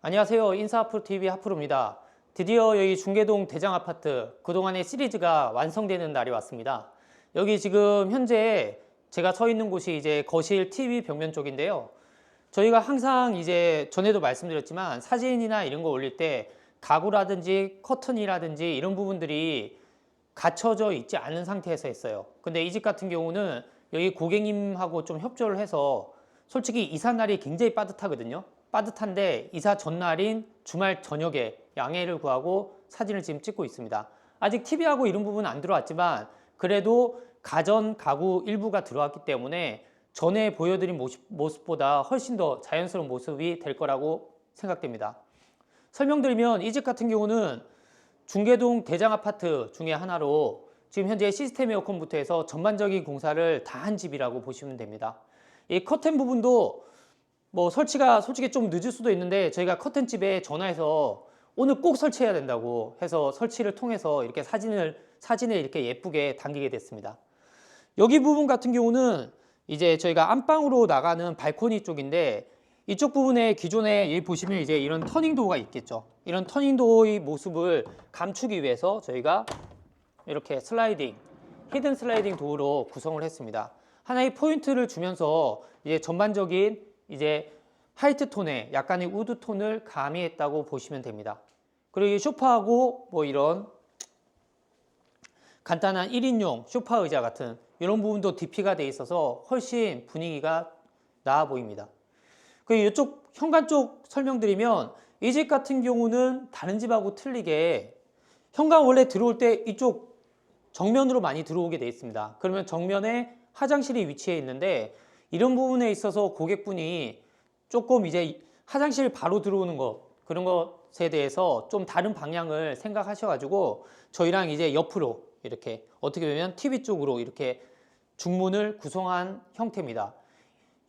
안녕하세요. 인사하프로TV 하프로입니다. 드디어 여기 중계동 대장아파트 그동안의 시리즈가 완성되는 날이 왔습니다. 여기 지금 현재 제가 서 있는 곳이 이제 거실 TV 벽면 쪽인데요. 저희가 항상 이제 전에도 말씀드렸지만 사진이나 이런 거 올릴 때 가구라든지 커튼이라든지 이런 부분들이 갖춰져 있지 않은 상태에서 했어요. 근데 이 집 같은 경우는 여기 고객님하고 좀 협조를 해서 솔직히 이사 날이 굉장히 빠듯하거든요. 빠듯한데 이사 전날인 주말 저녁에 양해를 구하고 사진을 지금 찍고 있습니다. 아직 TV하고 이런 부분은 안 들어왔지만 그래도 가전 가구 일부가 들어왔기 때문에 전에 보여드린 모습보다 훨씬 더 자연스러운 모습이 될 거라고 생각됩니다. 설명드리면 이 집 같은 경우는 중계동 대장아파트 중에 하나로 지금 현재 시스템 에어컨부터 해서 전반적인 공사를 다 한 집이라고 보시면 됩니다. 이 커튼 부분도 뭐 설치가 솔직히 좀 늦을 수도 있는데 저희가 커튼집에 전화해서 오늘 꼭 설치해야 된다고 해서 설치를 통해서 이렇게 사진을 이렇게 예쁘게 담기게 됐습니다. 여기 부분 같은 경우는 이제 저희가 안방으로 나가는 발코니 쪽인데 이쪽 부분에 기존에 여기 보시면 이제 이런 터닝도어가 있겠죠. 이런 터닝도어의 모습을 감추기 위해서 저희가 이렇게 히든 슬라이딩 도어로 구성을 했습니다. 하나의 포인트를 주면서 이제 전반적인 이제 화이트 톤에 약간의 우드 톤을 가미했다고 보시면 됩니다. 그리고 이 소파하고 뭐 이런 간단한 1인용 소파 의자 같은 이런 부분도 DP가 돼 있어서 훨씬 분위기가 나아 보입니다. 그리고 이쪽 현관 쪽 설명드리면 이 집 같은 경우는 다른 집하고 틀리게 현관 원래 들어올 때 이쪽 정면으로 많이 들어오게 돼 있습니다. 그러면 정면에 화장실이 위치해 있는데 이런 부분에 있어서 고객분이 조금 이제 화장실 바로 들어오는 것 그런 것에 대해서 좀 다른 방향을 생각하셔가지고 저희랑 이제 옆으로 이렇게 어떻게 보면 TV 쪽으로 이렇게 중문을 구성한 형태입니다.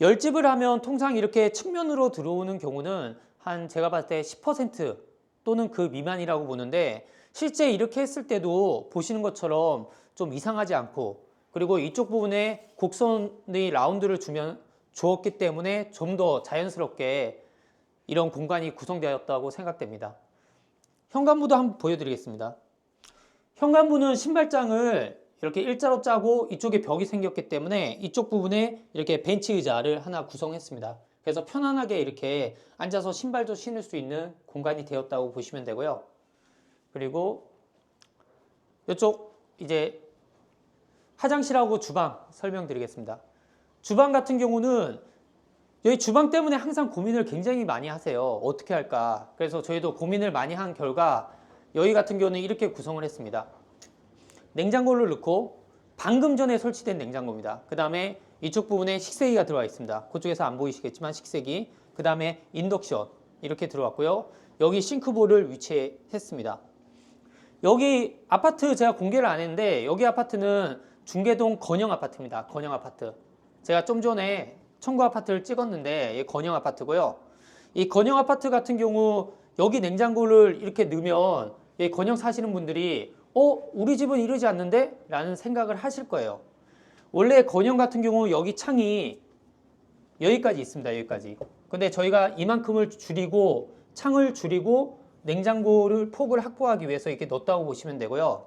열집을 하면 통상 이렇게 측면으로 들어오는 경우는 한 제가 봤을 때 10% 또는 그 미만이라고 보는데 실제 이렇게 했을 때도 보시는 것처럼 좀 이상하지 않고 그리고 이쪽 부분에 곡선의 라운드를 주었기 때문에 좀 더 자연스럽게 이런 공간이 구성되었다고 생각됩니다. 현관부도 한번 보여드리겠습니다. 현관부는 신발장을 이렇게 일자로 짜고 이쪽에 벽이 생겼기 때문에 이쪽 부분에 이렇게 벤치 의자를 하나 구성했습니다. 그래서 편안하게 이렇게 앉아서 신발도 신을 수 있는 공간이 되었다고 보시면 되고요. 그리고 이쪽 이제 화장실하고 주방 설명드리겠습니다. 주방 같은 경우는 여기 주방 때문에 항상 고민을 굉장히 많이 하세요. 어떻게 할까? 그래서 저희도 고민을 많이 한 결과 여기 같은 경우는 이렇게 구성을 했습니다. 냉장고를 넣고 방금 전에 설치된 냉장고입니다. 그 다음에 이쪽 부분에 식세기가 들어와 있습니다. 그쪽에서 안 보이시겠지만 식세기, 그 다음에 인덕션 이렇게 들어왔고요. 여기 싱크볼을 위치했습니다. 여기 아파트 제가 공개를 안 했는데 여기 아파트는 중계동 건영 아파트입니다. 건영 아파트. 제가 좀 전에 청구 아파트를 찍었는데 이 건영 아파트고요. 이 건영 아파트 같은 경우 여기 냉장고를 이렇게 넣으면 이 건영 사시는 분들이 우리 집은 이러지 않는데? 라는 생각을 하실 거예요. 원래 건영 같은 경우 여기 창이 여기까지 있습니다. 여기까지. 근데 저희가 이만큼을 줄이고 창을 줄이고 냉장고를 폭을 확보하기 위해서 이렇게 넣었다고 보시면 되고요.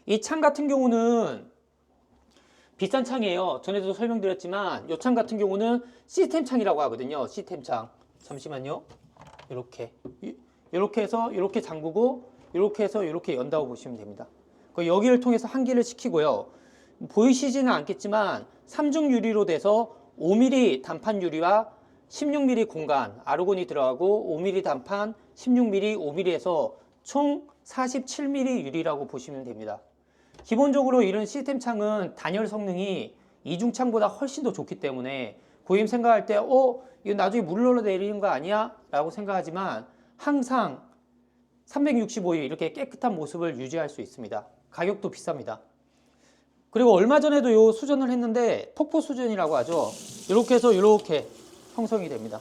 이 창 같은 경우는 비싼 창이에요. 전에도 설명드렸지만 이 창 같은 경우는 시스템 창이라고 하거든요. 시스템 창. 잠시만요. 이렇게 해서 이렇게 잠그고 이렇게 해서 이렇게 연다고 보시면 됩니다. 여기를 통해서 환기를 시키고요. 보이시지는 않겠지만 3중 유리로 돼서 5mm 단판 유리와 16mm 공간 아르곤이 들어가고 5mm 단판 16mm 5mm에서 총 47mm 유리라고 보시면 됩니다. 기본적으로 이런 시스템 창은 단열 성능이 이중창보다 훨씬 더 좋기 때문에 고객님 생각할 때 이거 나중에 물 흘러내리는 거 아니야? 라고 생각하지만 항상 365일 이렇게 깨끗한 모습을 유지할 수 있습니다. 가격도 비쌉니다. 그리고 얼마 전에도 요 수전을 했는데 폭포 수전이라고 하죠. 이렇게 해서 이렇게 형성이 됩니다.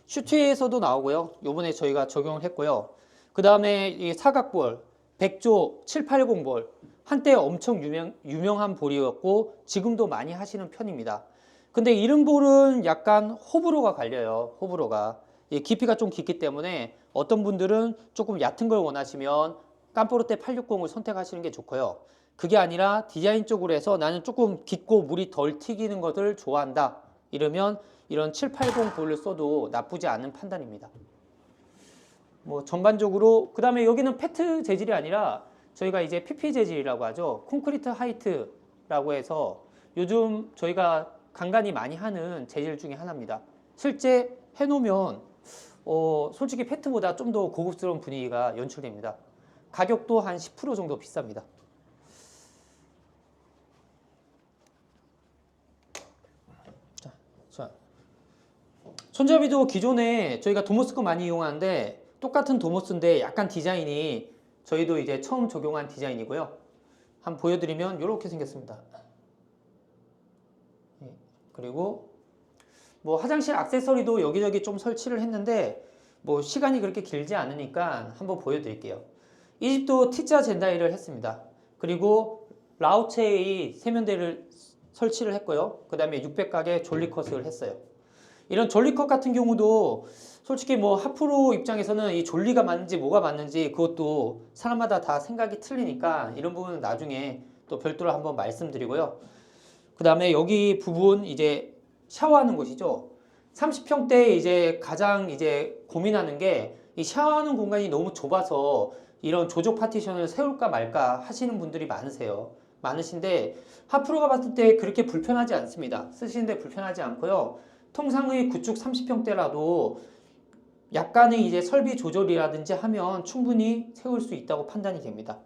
슈트에서도 나오고요. 요번에 저희가 적용을 했고요. 그 다음에 이 사각볼, 백조 780볼 한때 엄청 유명한 볼이었고 지금도 많이 하시는 편입니다. 근데 이런 볼은 약간 호불호가 갈려요. 호불호가. 깊이가 좀 깊기 때문에 어떤 분들은 조금 얕은 걸 원하시면 깜포르테 860을 선택하시는 게 좋고요. 그게 아니라 디자인 쪽으로 해서 나는 조금 깊고 물이 덜 튀기는 것을 좋아한다. 이러면 이런 780 볼을 써도 나쁘지 않은 판단입니다. 뭐 전반적으로 그 다음에 여기는 페트 재질이 아니라 저희가 이제 PP 재질이라고 하죠. 콘크리트 하이트라고 해서 요즘 저희가 간간히 많이 하는 재질 중에 하나입니다. 실제 해놓으면 솔직히 페트보다 좀 더 고급스러운 분위기가 연출됩니다. 가격도 한 10% 정도 비쌉니다. 자, 손잡이도 기존에 저희가 도모스 거 많이 이용하는데 똑같은 도모스인데 약간 디자인이 저희도 이제 처음 적용한 디자인이고요. 한번 보여드리면 이렇게 생겼습니다. 그리고 뭐 화장실 액세서리도 여기저기 좀 설치를 했는데 뭐 시간이 그렇게 길지 않으니까 한번 보여드릴게요. 이 집도 T자 젠다이를 했습니다. 그리고 라우체의 세면대를 설치를 했고요. 그 다음에 600각의 졸리컷을 했어요. 이런 졸리컷 같은 경우도 솔직히 뭐 하프로 입장에서는 이 졸리가 맞는지 뭐가 맞는지 그것도 사람마다 다 생각이 틀리니까 이런 부분은 나중에 또 별도로 한번 말씀드리고요. 그 다음에 여기 부분 이제 샤워하는 곳이죠. 30평대 이제 가장 이제 고민하는 게 이 샤워하는 공간이 너무 좁아서 이런 조적 파티션을 세울까 말까 하시는 분들이 많으신데 하프로가 봤을 때 그렇게 불편하지 않습니다. 쓰시는데 불편하지 않고요. 통상의 구축 30평대라도 약간의 이제 설비 조절이라든지 하면 충분히 세울 수 있다고 판단이 됩니다.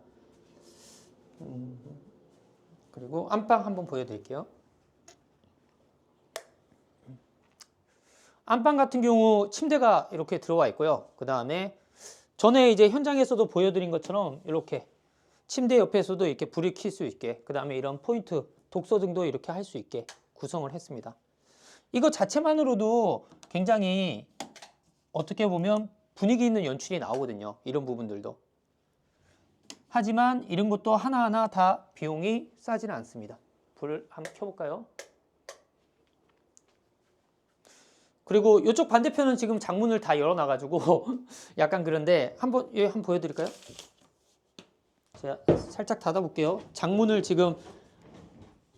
그리고 안방 한번 보여드릴게요. 안방 같은 경우 침대가 이렇게 들어와 있고요. 그 다음에 전에 이제 현장에서도 보여드린 것처럼 이렇게 침대 옆에서도 이렇게 불을 켤 수 있게, 그 다음에 이런 포인트 독서 등도 이렇게 할 수 있게 구성을 했습니다. 이거 자체만으로도 굉장히 어떻게 보면 분위기 있는 연출이 나오거든요. 이런 부분들도. 하지만 이런 것도 하나하나 다 비용이 싸지는 않습니다. 불을 한번 켜볼까요? 그리고 이쪽 반대편은 지금 창문을 다 열어놔가지고 약간 그런데 여기 한번 보여드릴까요? 제가 살짝 닫아볼게요. 창문을 지금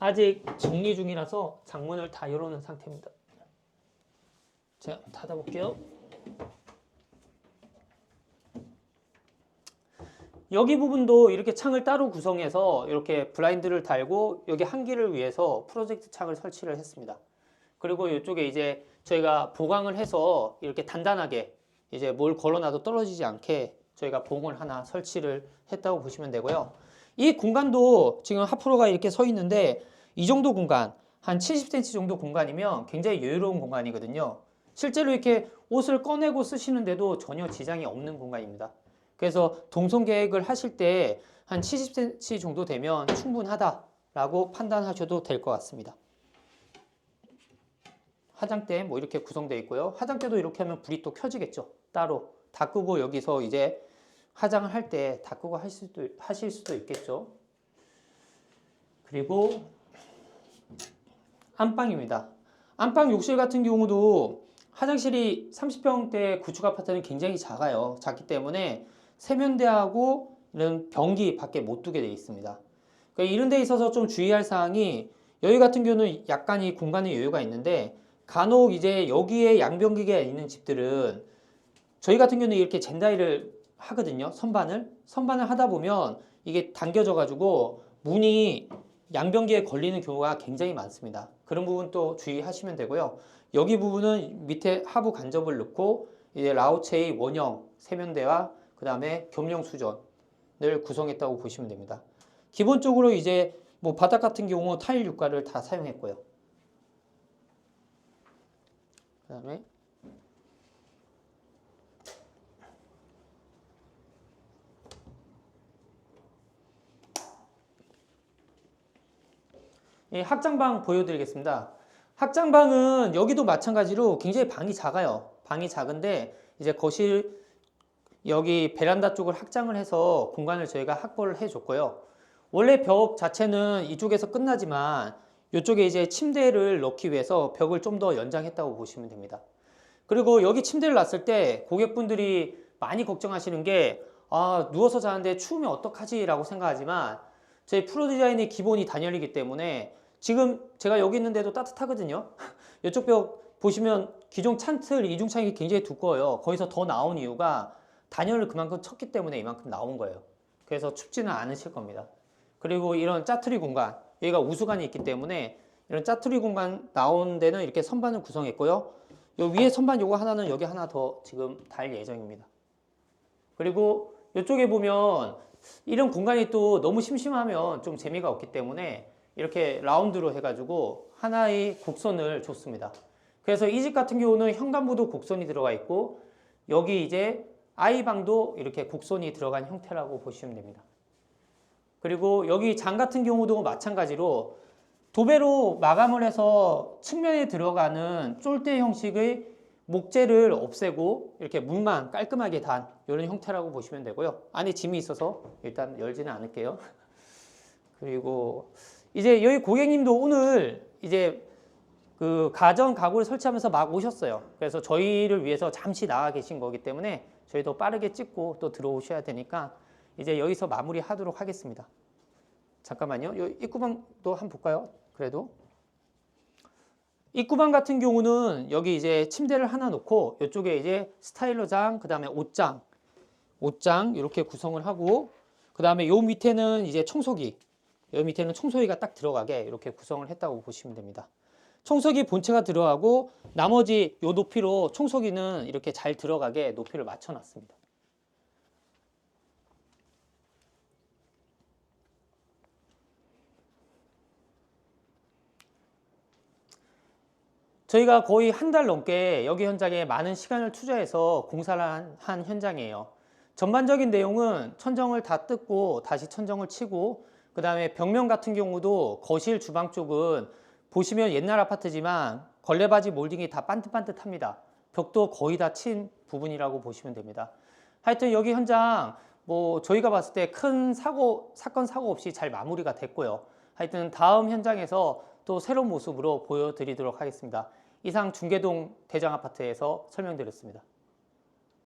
아직 정리 중이라서 창문을 다 열어놓은 상태입니다. 제가 닫아볼게요. 여기 부분도 이렇게 창을 따로 구성해서 이렇게 블라인드를 달고 여기 한기를 위해서 프로젝트 창을 설치를 했습니다. 그리고 이쪽에 이제 저희가 보강을 해서 이렇게 단단하게 이제 뭘 걸어놔도 떨어지지 않게 저희가 봉을 하나 설치를 했다고 보시면 되고요. 이 공간도 지금 하프로가 이렇게 서 있는데 이 정도 공간, 한 70cm 정도 공간이면 굉장히 여유로운 공간이거든요. 실제로 이렇게 옷을 꺼내고 쓰시는데도 전혀 지장이 없는 공간입니다. 그래서 동선 계획을 하실 때 한 70cm 정도 되면 충분하다라고 판단하셔도 될 것 같습니다. 화장대 뭐 이렇게 구성되어 있고요. 화장대도 이렇게 하면 불이 또 켜지겠죠. 따로 다 끄고 여기서 이제 화장을 할 때 다 끄고 하실 수도 있겠죠. 그리고 안방입니다. 안방 욕실 같은 경우도 화장실이 30평대 구축 아파트는 굉장히 작아요. 작기 때문에 세면대하고 이런 변기 밖에 못 두게 되어 있습니다. 그러니까 이런 데 있어서 좀 주의할 사항이 여기 같은 경우는 약간 이 공간의 여유가 있는데 간혹 이제 여기에 양변기가 있는 집들은 저희 같은 경우는 이렇게 젠다이를 하거든요. 선반을 하다 보면 이게 당겨져 가지고 문이 양변기에 걸리는 경우가 굉장히 많습니다. 그런 부분 또 주의하시면 되고요. 여기 부분은 밑에 하부 간접을 넣고 이제 라우체의 원형 세면대와 그 다음에 겸용 수전을 구성했다고 보시면 됩니다. 기본적으로 이제 뭐 바닥 같은 경우 타일 유가를 다 사용했고요. 그 다음에 확장방 보여드리겠습니다. 확장방은 여기도 마찬가지로 굉장히 방이 작아요. 방이 작은데 이제 거실 여기 베란다 쪽을 확장을 해서 공간을 저희가 확보를 해줬고요. 원래 벽 자체는 이쪽에서 끝나지만 이쪽에 이제 침대를 넣기 위해서 벽을 좀 더 연장했다고 보시면 됩니다. 그리고 여기 침대를 놨을 때 고객분들이 많이 걱정하시는 게 누워서 자는데 추우면 어떡하지? 라고 생각하지만 저희 프로 디자인의 기본이 단열이기 때문에 지금 제가 여기 있는데도 따뜻하거든요. 이쪽 벽 보시면 기존 찬틀 이중창이 굉장히 두꺼워요. 거기서 더 나온 이유가 단열을 그만큼 쳤기 때문에 이만큼 나온 거예요. 그래서 춥지는 않으실 겁니다. 그리고 이런 짜투리 공간, 여기가 우수관이 있기 때문에 이런 짜투리 공간 나온 데는 이렇게 선반을 구성했고요. 요 위에 선반 요거 하나는 여기 하나 더 지금 달 예정입니다. 그리고 이쪽에 보면 이런 공간이 또 너무 심심하면 좀 재미가 없기 때문에 이렇게 라운드로 해가지고 하나의 곡선을 줬습니다. 그래서 이 집 같은 경우는 현관부도 곡선이 들어가 있고 여기 이제 아이방도 이렇게 곡선이 들어간 형태라고 보시면 됩니다. 그리고 여기 장 같은 경우도 마찬가지로 도배로 마감을 해서 측면에 들어가는 쫄대 형식의 목재를 없애고 이렇게 문만 깔끔하게 단 이런 형태라고 보시면 되고요. 안에 짐이 있어서 일단 열지는 않을게요. 그리고 이제 여기 고객님도 오늘 이제 그 가전 가구를 설치하면서 막 오셨어요. 그래서 저희를 위해서 잠시 나와 계신 거기 때문에 저희도 빠르게 찍고 또 들어오셔야 되니까 이제 여기서 마무리하도록 하겠습니다. 잠깐만요. 이 입구방도 한번 볼까요? 그래도 입구방 같은 경우는 여기 이제 침대를 하나 놓고 이쪽에 이제 스타일러장, 그 다음에 옷장 이렇게 구성을 하고 그 다음에 요 밑에는 이제 청소기, 요 밑에는 청소기가 딱 들어가게 이렇게 구성을 했다고 보시면 됩니다. 청소기 본체가 들어가고 나머지 요 높이로 청소기는 이렇게 잘 들어가게 높이를 맞춰 놨습니다. 저희가 거의 한 달 넘게 여기 현장에 많은 시간을 투자해서 공사를 한 현장이에요. 전반적인 내용은 천정을 다 뜯고 다시 천정을 치고 그 다음에 벽면 같은 경우도 거실 주방 쪽은 보시면 옛날 아파트지만 걸레바지 몰딩이 다 반듯반듯합니다. 벽도 거의 다 친 부분이라고 보시면 됩니다. 하여튼 여기 현장 뭐 저희가 봤을 때 큰 사건 사고 없이 잘 마무리가 됐고요. 하여튼 다음 현장에서 또 새로운 모습으로 보여드리도록 하겠습니다. 이상 중계동 대장아파트에서 설명드렸습니다.